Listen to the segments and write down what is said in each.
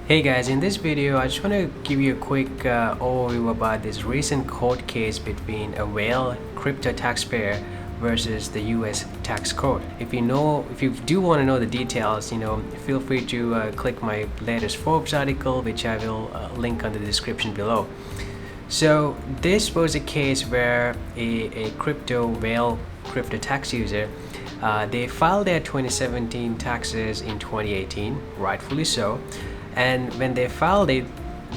Hey guys, in this video I just want to give you a quick overview about this recent court case between a whale crypto taxpayer versus the US tax court. If you do want to know the details, feel free to click my latest Forbes article, which I will link on the description below. So this was a case where a crypto whale crypto tax user, they filed their 2017 taxes in 2018, rightfully so. And when they filed it,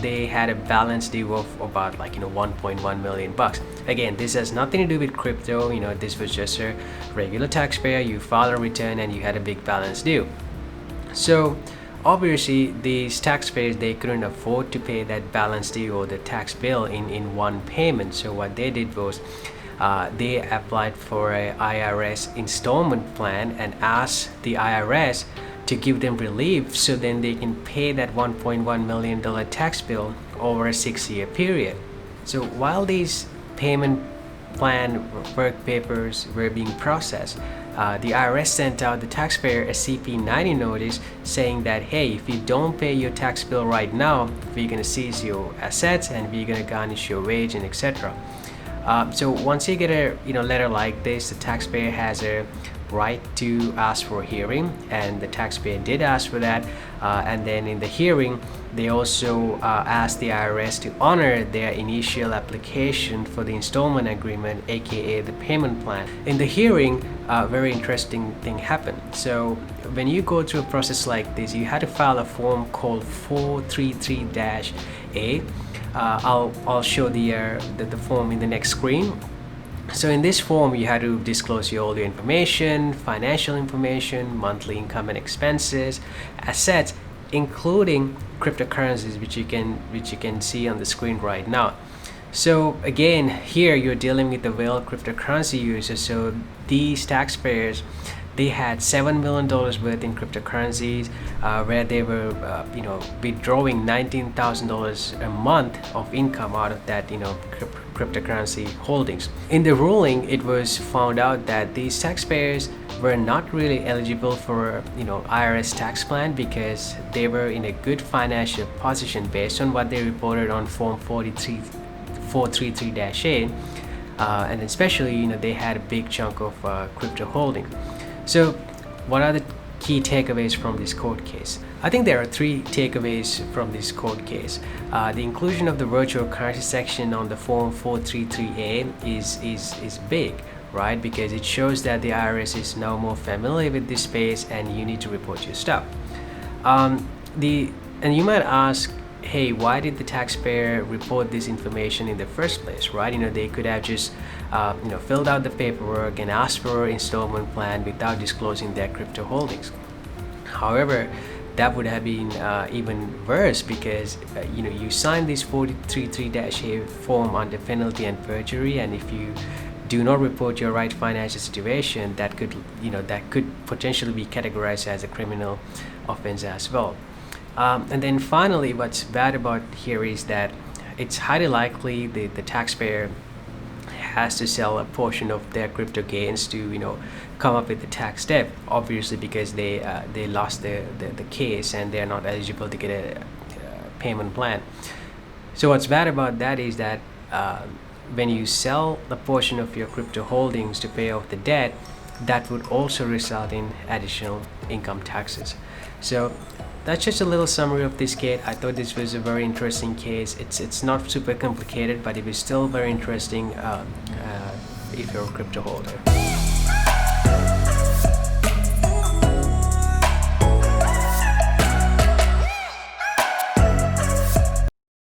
they had a balance due of about 1.1 million bucks. Again, this has nothing to do with crypto. This was just a regular taxpayer. You filed a return and you had a big balance due. So obviously these taxpayers, they couldn't afford to pay that balance due or the tax bill in one payment. So what they did was they applied for a IRS installment plan and asked the IRS to give them relief so then they can pay that $1.1 million tax bill over a 6-year period. So while these payment plan work papers were being processed, the IRS sent out the taxpayer a CP90 notice saying that, hey, if you don't pay your tax bill right now, we're going to seize your assets and we're going to garnish your wage and etc. So once you get a letter like this, the taxpayer has a right to ask for a hearing, and the taxpayer did ask for that, and then in the hearing they also asked the IRS to honor their initial application for the installment agreement, aka the payment plan. In the hearing, a very interesting thing happened. So when you go through a process like this, you had to file a form called 433-A. I'll show the form in the next screen. So in this form, you had to disclose all your information, financial information, monthly income and expenses, assets, including cryptocurrencies, which you can see on the screen right now. So again, here you're dealing with the whale cryptocurrency users. So these taxpayers, they had $7 million worth in cryptocurrencies, where they were withdrawing $19,000 a month of income out of that cryptocurrency holdings. In the ruling, it was found out that these taxpayers were not really eligible for IRS tax plan because they were in a good financial position based on what they reported on form 433-A, and especially they had a big chunk of crypto holdings. So what are the key takeaways from this court case? I think there are 3 takeaways from this court case. The inclusion of the virtual currency section on the form 433-A is big, right? Because it shows that the IRS is now more familiar with this space and you need to report your stuff. And you might ask, hey, why did the taxpayer report this information in the first place, right? They could have just filled out the paperwork and asked for an installment plan without disclosing their crypto holdings. However, that would have been even worse because you signed this 433-A form under penalty and perjury, and if you do not report your right financial situation, that could potentially be categorized as a criminal offense as well. And then finally, what's bad about here is that it's highly likely the taxpayer has to sell a portion of their crypto gains to come up with the tax debt, obviously because they lost the case and they're not eligible to get a payment plan. So what's bad about that is that when you sell a portion of your crypto holdings to pay off the debt, that would also result in additional income taxes. So that's just a little summary of this case. I thought this was a very interesting case. It's not super complicated, but it was still very interesting if you're a crypto holder.